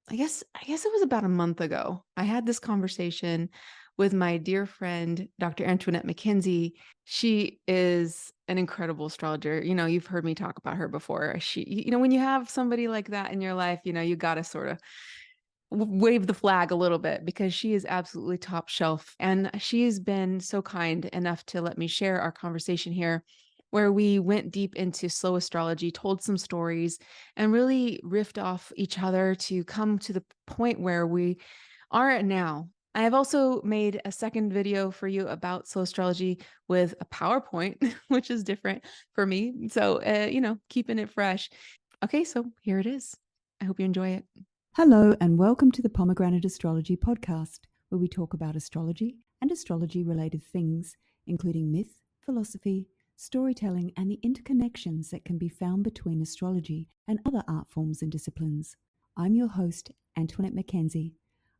I guess it was about a month ago. I had this conversation with my dear friend, Dr. Antoinette MacKenzie. She is an incredible astrologer. You've heard me talk about her before. When you have somebody like that in your life, you got to sort of wave the flag a little bit because she is absolutely top shelf. And she's been so kind enough to let me share our conversation here, where we went deep into slow astrology, told some stories, and really riffed off each other to come to the point where we are now. I have also made a second video for you about slow astrology with a PowerPoint, which is different for me. So, keeping it fresh. Okay, so here it is. I hope you enjoy it. Hello, and welcome to the Pomegranate Astrology Podcast, where we talk about astrology and astrology-related things, including myth, philosophy, storytelling, and the interconnections that can be found between astrology and other art forms and disciplines. I'm your host, Antoinette MacKenzie.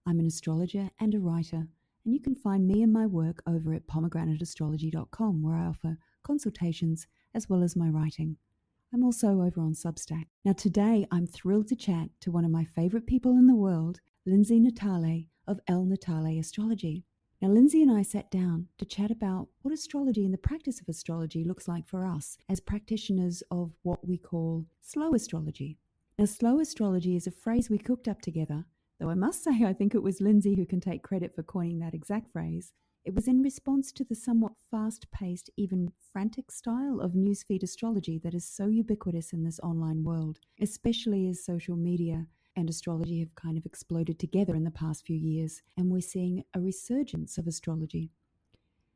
I'm an astrologer and a writer, and you can find me and my work over at pomegranateastrology.com, where I offer consultations as well as my writing. I'm also over on Substack. Now today, I'm thrilled to chat to one of my favorite people in the world, Lindsay Natale of lnatale Astrology. Now, Lindsay and I sat down to chat about what astrology and the practice of astrology looks like for us as practitioners of what we call slow astrology. Now, slow astrology is a phrase we cooked up together, though I must say I think it was Lindsay who can take credit for coining that exact phrase. It was in response to the somewhat fast-paced, even frantic style of newsfeed astrology that is so ubiquitous in this online world, especially as social media and astrology have kind of exploded together in the past few years, and we're seeing a resurgence of astrology.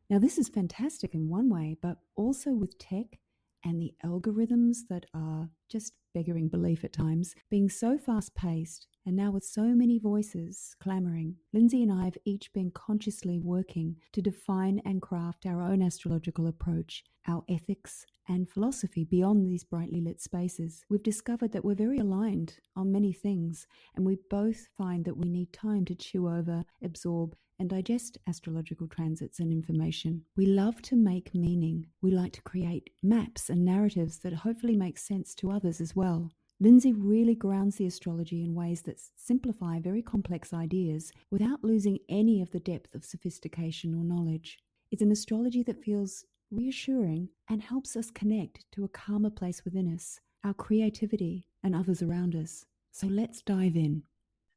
Now, this is fantastic in one way, but also with tech and the algorithms that are just begging belief at times, being so fast-paced, and now with so many voices clamoring, Lindsay and I have each been consciously working to define and craft our own astrological approach, our ethics and philosophy beyond these brightly lit spaces. We've discovered that we're very aligned on many things, and we both find that we need time to chew over, absorb, and digest astrological transits and information. We love to make meaning. We like to create maps and narratives that hopefully make sense to others as well. Lindsay really grounds the astrology in ways that simplify very complex ideas without losing any of the depth of sophistication or knowledge. It's an astrology that feels reassuring and helps us connect to a calmer place within us, our creativity, and others around us. So let's dive in.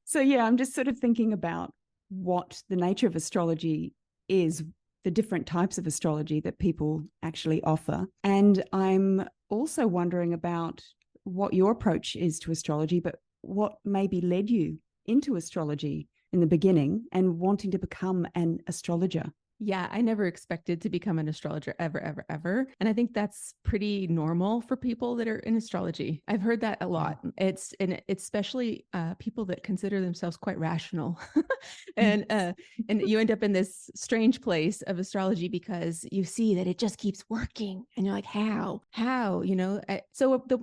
So I'm just sort of thinking about what the nature of astrology is, the different types of astrology that people actually offer. And I'm also wondering about what your approach is to astrology, but what maybe led you into astrology in the beginning and wanting to become an astrologer. Yeah, I never expected to become an astrologer ever, ever, ever. And I think that's pretty normal for people that are in astrology. I've heard that a lot. It's especially people that consider themselves quite rational. and you end up in this strange place of astrology because you see that it just keeps working. And you're like, how?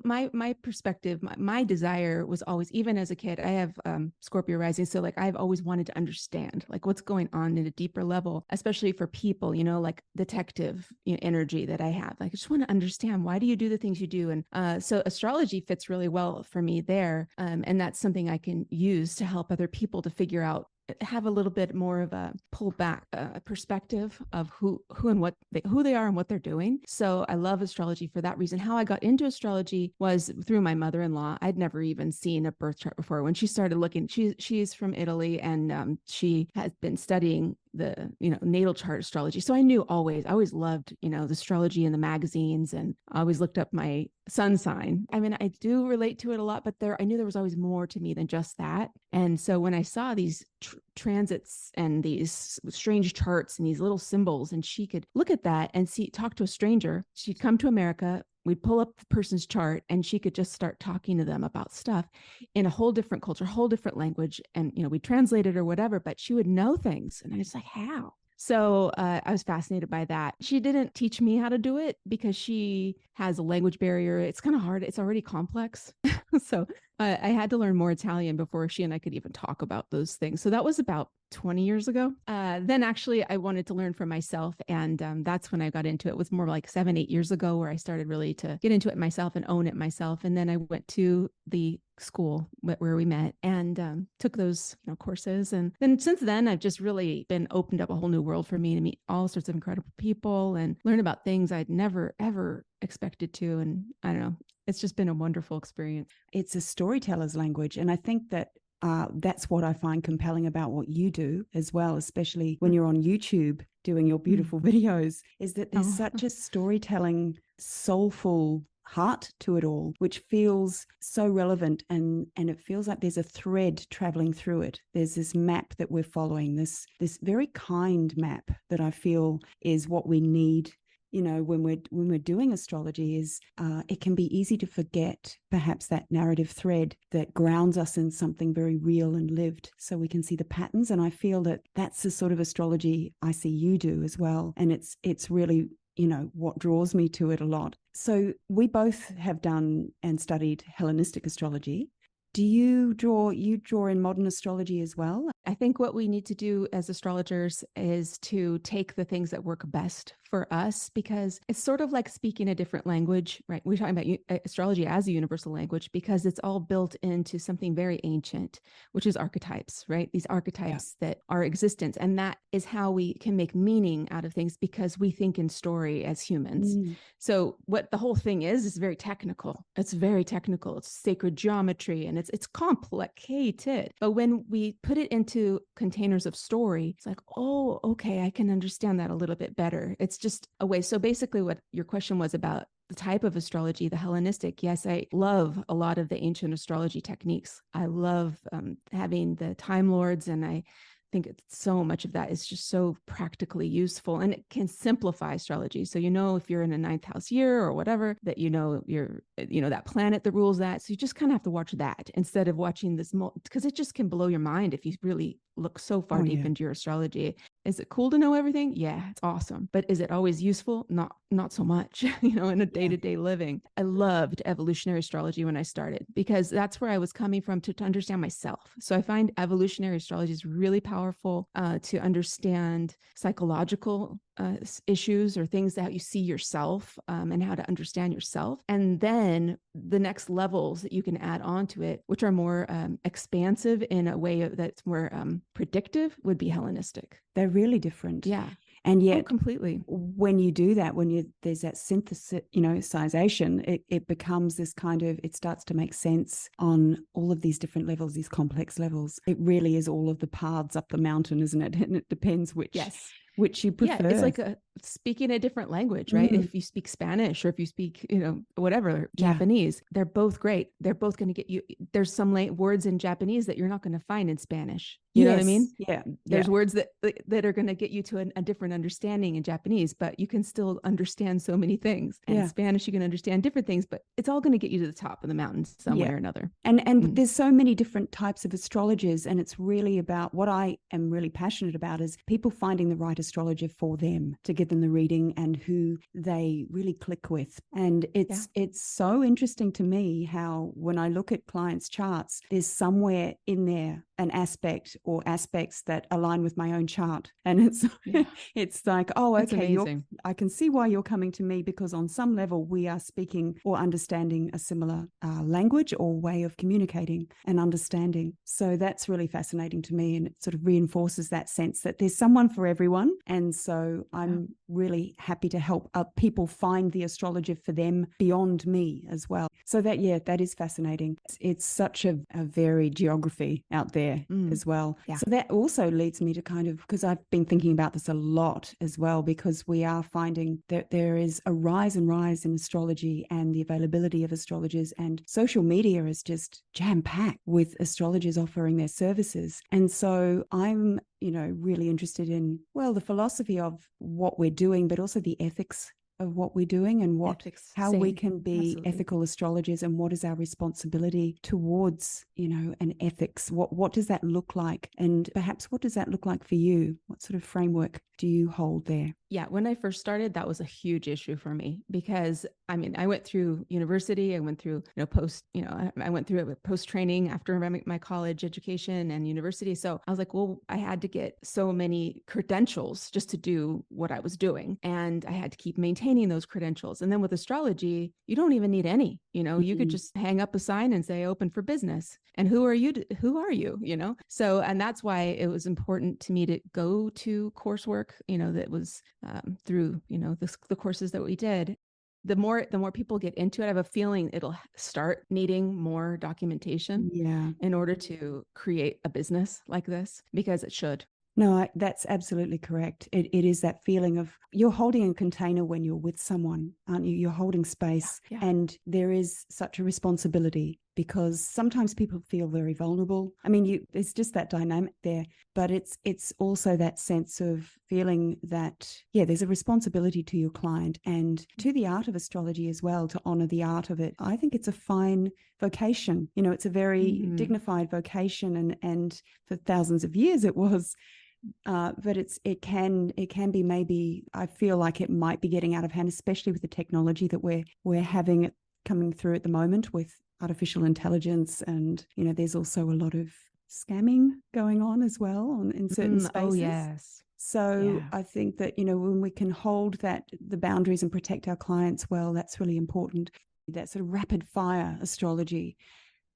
My perspective, my desire was always, even as a kid, I have Scorpio rising. So like I've always wanted to understand like what's going on at a deeper level, especially for people, like detective energy that I have. Like, I just want to understand, why do you do the things you do? And so astrology fits really well for me there. And that's something I can use to help other people to figure out, have a little bit more of a pull back perspective of who they are and what they're doing. So I love astrology for that reason. How I got into astrology was through my mother-in-law. I'd never even seen a birth chart before. When she started looking, she's from Italy, and she has been studying the natal chart astrology. So I always loved the astrology in the magazines, and I always looked up my sun sign. I mean, I do relate to it a lot, but I knew there was always more to me than just that. And so when I saw these transits and these strange charts and these little symbols, and she could look at that and talk to a stranger, she'd come to America, we'd pull up the person's chart, and she could just start talking to them about stuff in a whole different culture, whole different language. And, we translated or whatever, but she would know things. And I was like, how? So I was fascinated by that. She didn't teach me how to do it because she has a language barrier. It's kind of hard. It's already complex. So I had to learn more Italian before she and I could even talk about those things. So that was about 20 years ago. Then actually I wanted to learn for myself. And that's when I got into it. It was more like 7, 8 years ago where I started really to get into it myself and own it myself. And then I went to the school where we met and took those courses. And then since then, I've just really been opened up a whole new world for me to meet all sorts of incredible people and learn about things I'd never, ever expected to. And I don't know, it's just been a wonderful experience. It's a storyteller's language. And I think that that's what I find compelling about what you do as well, especially when you're on YouTube doing your beautiful videos, is that there's such a storytelling, soulful heart to it all, which feels so relevant, and it feels like there's a thread traveling through it. There's this map that we're following, this very kind map that I feel is what we need. When we're doing astrology, is it can be easy to forget perhaps that narrative thread that grounds us in something very real and lived, so we can see the patterns. And I feel that that's the sort of astrology I see you do as well. And it's really what draws me to it a lot. So we both have done and studied Hellenistic astrology. Do you draw in modern astrology as well? I think what we need to do as astrologers is to take the things that work best for us, because it's sort of like speaking a different language, right? We're talking about astrology as a universal language because it's all built into something very ancient, which is archetypes, right? These archetypes that are existence. And that is how we can make meaning out of things, because we think in story as humans. So what the whole thing is very technical. It's very technical. It's sacred geometry and it's complicated. But when we put it into containers of story, it's like, oh, okay, I can understand that a little bit better. It's just a way. So basically what your question was about the type of astrology, the Hellenistic. Yes, I love a lot of the ancient astrology techniques. I love having the Time Lords, and I think so much of that is just so practically useful, and it can simplify astrology. So, if you're in a 9th house year or whatever, that you're that planet that rules that. So you just kind of have to watch that instead of watching this, because it just can blow your mind if you really look so far deep into your astrology. Is it cool to know everything? Yeah, it's awesome. But is it always useful? Not so much, in a day-to-day living. I loved evolutionary astrology when I started, because that's where I was coming from to understand myself. So I find evolutionary astrology is really powerful to understand psychological issues or things that you see yourself and how to understand yourself. And then the next levels that you can add on to it, which are more expansive in a way that's more predictive, would be Hellenistic. They're really different. Yeah. And yet, completely. When you do that, there's that synthesization, it becomes this kind of, it starts to make sense on all of these different levels, these complex levels. It really is all of the paths up the mountain, isn't it? And it depends which you prefer. Yeah, it's like speaking a different language, right? If you speak Spanish or if you speak, whatever, Japanese, they're both great. They're both going to get you. There's some words in Japanese that you're not going to find in Spanish. You know what I mean? Yeah. There's words that are going to get you to a different understanding in Japanese, but you can still understand so many things. And in Spanish, you can understand different things, but it's all going to get you to the top of the mountain some way or another. And there's so many different types of astrologers, and it's really about what I am really passionate about is people finding the right astrologer for them to give them the reading and who they really click with. And it's so interesting to me how when I look at clients' charts, there's somewhere in there an aspect or aspects that align with my own chart. And it's like, oh, okay, I can see why you're coming to me, because on some level we are speaking or understanding a similar language or way of communicating and understanding. So that's really fascinating to me, and it sort of reinforces that sense that there's someone for everyone. And so I'm really happy to help people find the astrologer for them beyond me as well. So that is fascinating. It's such a varied geography out there as well. Yeah. So that also leads me to kind of, because I've been thinking about this a lot as well, because we are finding that there is a rise in astrology and the availability of astrologers, and social media is just jam-packed with astrologers offering their services. And so I'm really interested in, the philosophy of what we're doing, but also the ethics of what we're doing and Ethics, how we same. can be Absolutely. ethical astrologers, and what is our responsibility towards, an ethics. What does that look like? And perhaps what does that look like for you? What sort of framework do you hold there? Yeah, when I first started, that was a huge issue for me because I went through university, I went through, I went through it with post training after my college education and university. So I was like, well, I had to get so many credentials just to do what I was doing. And I had to keep maintaining those credentials. And then with astrology, you don't even need any, you could just hang up a sign and say open for business. And who are you? So, and that's why it was important to me to go to coursework, that was through, the courses that we did. The more people get into it, I have a feeling it'll start needing more documentation in order to create a business like this, because it should. No, that's absolutely correct. It is that feeling of you're holding a container when you're with someone, aren't you? You're holding space. Yeah. And there is such a responsibility, because sometimes people feel very vulnerable. There's just that dynamic there, but it's also that sense of feeling that, there's a responsibility to your client and to the art of astrology as well, to honor the art of it. I think it's a fine vocation. It's a very dignified vocation, and for thousands of years it was. But it can be, maybe I feel like it might be getting out of hand, especially with the technology that we're having it coming through at the moment with artificial intelligence, and there's also a lot of scamming going on as well in certain spaces. Oh yes. So I think that when we can hold the boundaries and protect our clients well, that's really important. That sort of rapid fire astrology,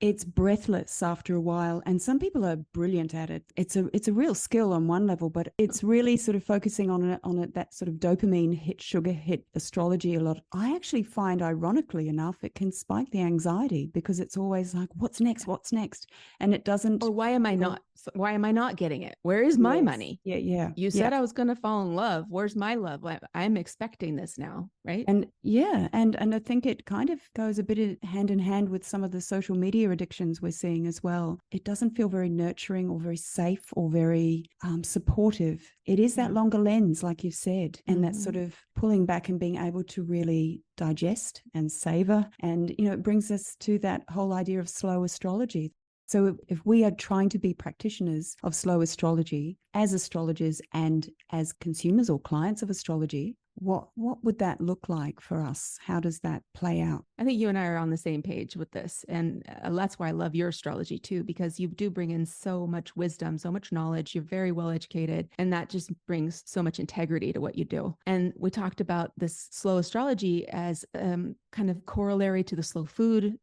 it's breathless after a while, and some people are brilliant at it. It's a real skill on one level, but it's really sort of focusing on it, that sort of dopamine hit, sugar hit astrology a lot. I actually find, ironically enough, it can spike the anxiety, because it's always like, what's next? And it doesn't. Or why am I not getting it? Where is my money? Yeah. You said I was going to fall in love. Where's my love? I'm expecting this now, right? And I think it kind of goes a bit hand in hand with some of the social media addictions we're seeing as well. It doesn't feel very nurturing or very safe or very supportive. It is that longer lens, like you've said, and that sort of pulling back and being able to really digest and savor. And, it brings us to that whole idea of slow astrology. So if we are trying to be practitioners of slow astrology as astrologers and as consumers or clients of astrology, what would that look like for us? How does that play out? I think you and I are on the same page with this. And that's why I love your astrology too, because you do bring in so much wisdom, so much knowledge. You're very well educated, and that just brings so much integrity to what you do. And we talked about this slow astrology as kind of corollary to the slow food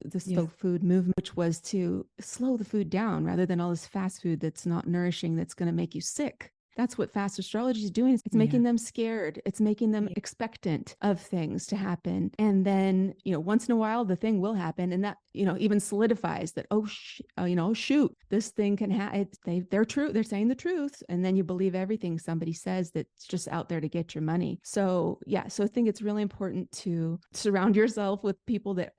movement, which was to slow the food down rather than all this fast food that's not nourishing, that's going to make you sick. That's what fast astrology is doing. It's making them scared. It's making them expectant of things to happen. And then, once in a while, the thing will happen. And that, even solidifies that, shoot, this thing can happen. They're true. They're saying the truth. And then you believe everything somebody says that's just out there to get your money. So, so I think it's really important to surround yourself with people that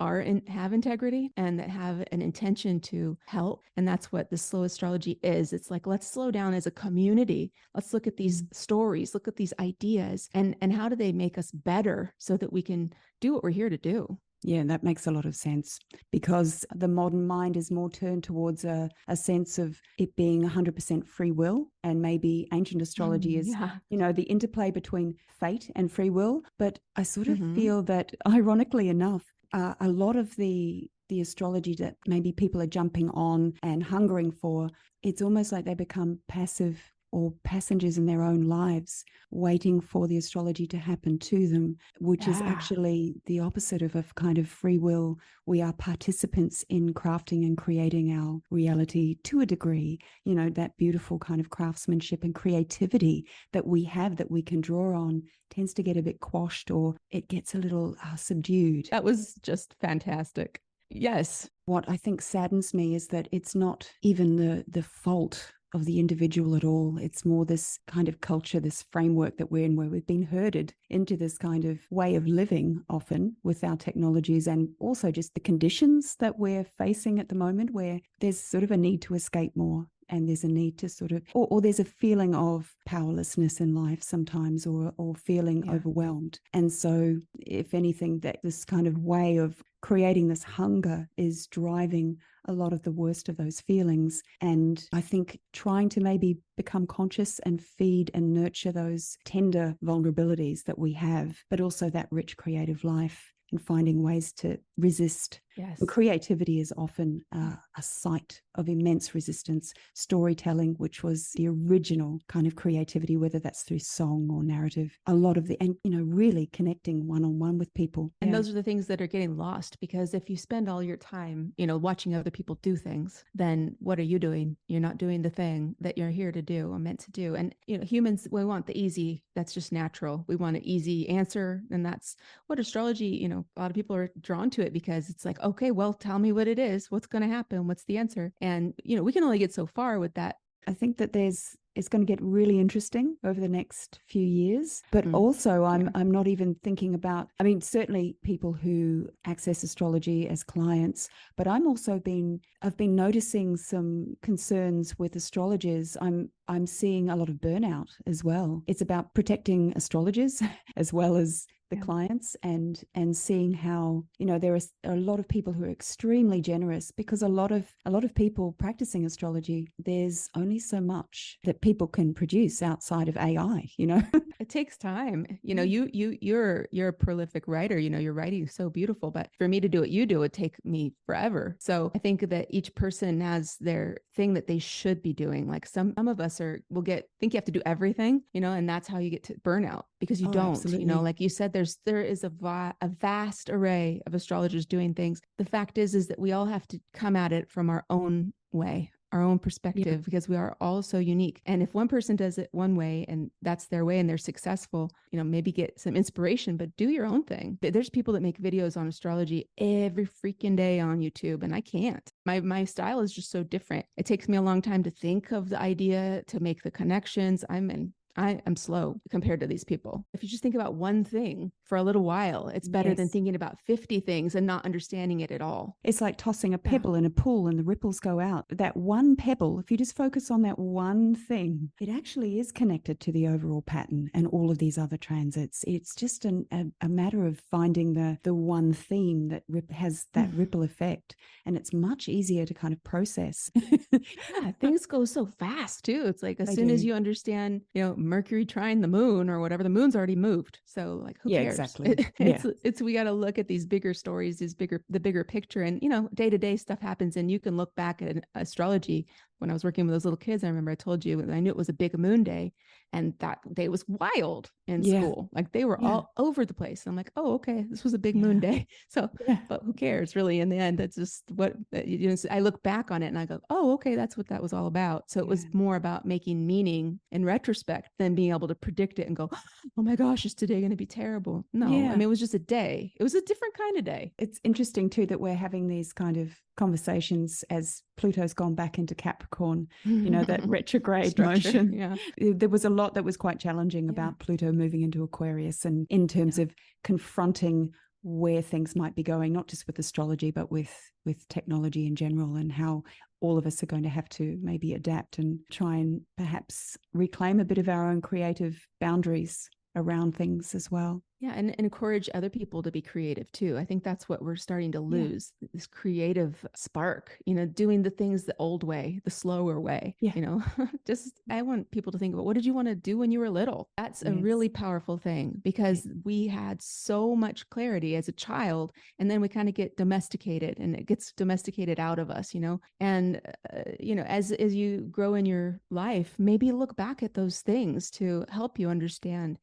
have integrity and that have an intention to help. And that's what the slow astrology is. It's like, let's slow down as a community. Let's look at these stories, look at these ideas, and how do they make us better so that we can do what we're here to do? Yeah, that makes a lot of sense, because the modern mind is more turned towards a sense of it being 100% free will, and maybe ancient astrology is, the interplay between fate and free will. But I sort of feel that, ironically enough, a lot of the astrology that maybe people are jumping on and hungering for, it's almost like they become passive or passengers in their own lives, waiting for the astrology to happen to them, which is actually the opposite of a kind of free will. We are participants in crafting and creating our reality to a degree. That beautiful kind of craftsmanship and creativity that we have, that we can draw on, tends to get a bit quashed, or it gets a little subdued. That was just fantastic. Yes. What I think saddens me is that it's not even the fault of the individual at all. It's more this kind of culture, this framework that we're in, where we've been herded into this kind of way of living, often with our technologies, and also just the conditions that we're facing at the moment, where there's sort of a need to escape more. and there's a need to sort of, or there's a feeling of powerlessness in life sometimes, or feeling overwhelmed. And so if anything, that this kind of way of creating this hunger is driving a lot of the worst of those feelings. And I think trying to maybe become conscious and feed and nurture those tender vulnerabilities that we have, but also that rich creative life, and finding ways to resist. Yes. And creativity is often a site of immense resistance. Storytelling, which was the original kind of creativity, whether that's through song or narrative, a lot of and really connecting one-on-one with people. And those are the things that are getting lost, because if you spend all your time, watching other people do things, then what are you doing? You're not doing the thing that you're here to do or meant to do. And, humans, we want the easy. That's just natural. We want an easy answer. And that's what astrology, a lot of people are drawn to it, because it's like, okay, well, tell me what it is. What's going to happen? What's the answer? And, we can only get so far with that. I think that it's going to get really interesting over the next few years. But also I'm not even thinking about, certainly people who access astrology as clients, but I've been noticing some concerns with astrologers. I'm seeing a lot of burnout as well. It's about protecting astrologers as well as the clients, and seeing how there are a lot of people who are extremely generous, because a lot of people practicing astrology, there's only so much that people can produce outside of AI. It takes time. You're a prolific writer. Your writing is so beautiful, but for me to do what you do would take me forever. So I think that each person has their thing that they should be doing. Like some of us think you have to do everything, and that's how you get to burnout, because you don't. Absolutely. Like you said, there is a vast array of astrologers doing things. The fact is that we all have to come at it from our own way, our own perspective, because we are all so unique. And if one person does it one way and that's their way and they're successful, maybe get some inspiration, but do your own thing. There's people that make videos on astrology every freaking day on YouTube, and I can't. My style is just so different. It takes me a long time to think of the idea, to make the connections. I am slow compared to these people. If you just think about one thing for a little while, it's better than thinking about 50 things and not understanding it at all. It's like tossing a pebble in a pool and the ripples go out. That one pebble, if you just focus on that one thing, it actually is connected to the overall pattern and all of these other transits. It's just a matter of finding the one theme that has that ripple effect. And it's much easier to kind of process. Things go so fast too. It's like as soon as you understand, Mercury trine the moon or whatever, the moon's already moved. So like, who cares? Exactly. It's we got to look at these bigger stories, the bigger picture, and day-to-day stuff happens. And you can look back at astrology. When I was working with those little kids, I remember I told you, I knew it was a big moon day, and that day was wild in school. Like they were all over the place. I'm like, oh, okay, this was a big moon day. So, but who cares really? In the end, that's just what I look back on it and I go, oh, okay, that's what that was all about. So it was more about making meaning in retrospect than being able to predict it and go, oh my gosh, is today going to be terrible? No, it was just a day. It was a different kind of day. It's interesting too that we're having these kind of conversations as Pluto's gone back into Capricorn, that retrograde motion. Yeah. There was a lot that was quite challenging about Pluto moving into Aquarius, and in terms of confronting where things might be going, not just with astrology, but with technology in general, and how all of us are going to have to maybe adapt and try and perhaps reclaim a bit of our own creative boundaries around things as well. Yeah, and encourage other people to be creative too. I think that's what we're starting to lose, this creative spark, doing the things the old way, the slower way, just I want people to think about, what did you want to do when you were little? That's a really powerful thing, because we had so much clarity as a child, and then we kind of get domesticated, and it gets domesticated out of us, and, as you grow in your life, maybe look back at those things to help you understand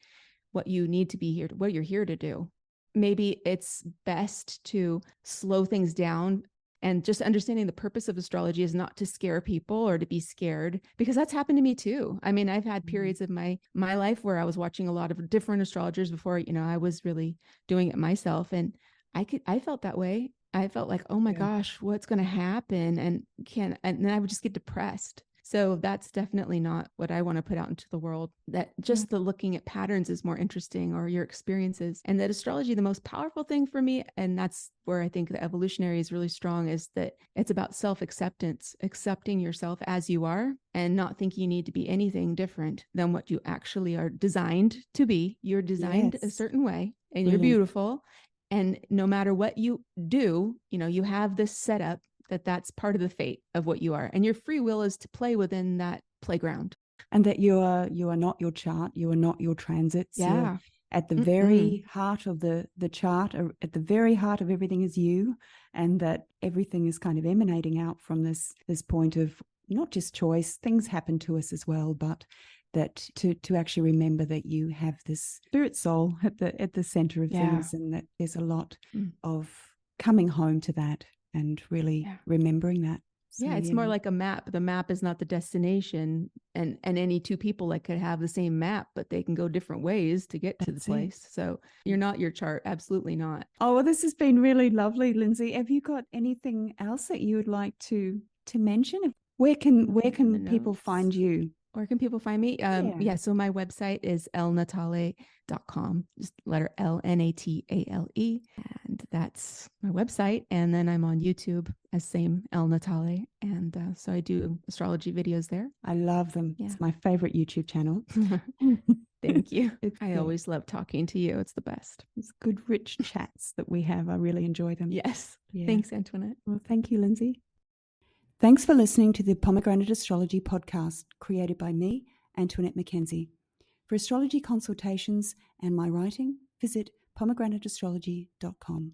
what you need to be here, what you're here to do. Maybe it's best to slow things down, and just understanding the purpose of astrology is not to scare people or to be scared, because that's happened to me too. I've had periods of my life where I was watching a lot of different astrologers before, I was really doing it myself. And I felt that way. I felt like, oh my gosh, what's going to happen? And then I would just get depressed. So that's definitely not what I want to put out into the world, that just the looking at patterns is more interesting, or your experiences. And that astrology, the most powerful thing for me, and that's where I think the evolutionary is really strong, is that it's about self-acceptance, accepting yourself as you are and not thinking you need to be anything different than what you actually are designed to be. You're designed a certain way and you're beautiful. And no matter what you do, you have this setup that's part of the fate of what you are. And your free will is to play within that playground. And that you are not your chart, you are not your transits. Yeah. You're at the very heart of the chart, or at the very heart of everything is you, and that everything is kind of emanating out from this point of not just choice. Things happen to us as well, but that to actually remember that you have this spirit soul at the center of things, and that there's a lot of coming home to that and really remembering that. So, it's more like a map. The map is not the destination, and any two people could have the same map, but they can go different ways to get to the place. So you're not your chart. Absolutely not. Oh, well, this has been really lovely, Lindsay. Have you got anything else that you would like to mention? Where can people find you? Where can people find me? So my website is lnatale.com, just letter lnatale. And that's my website. And then I'm on YouTube as same lnatale. And so I do astrology videos there. I love them. Yeah. It's my favorite YouTube channel. Thank you. I always love talking to you. It's the best. It's good, rich chats that we have. I really enjoy them. Yes. Yeah. Thanks, Antoinette. Well, thank you, Lindsay. Thanks for listening to the Pomegranate Astrology Podcast, created by me, Antoinette MacKenzie. For astrology consultations and my writing, visit pomegranateastrology.com.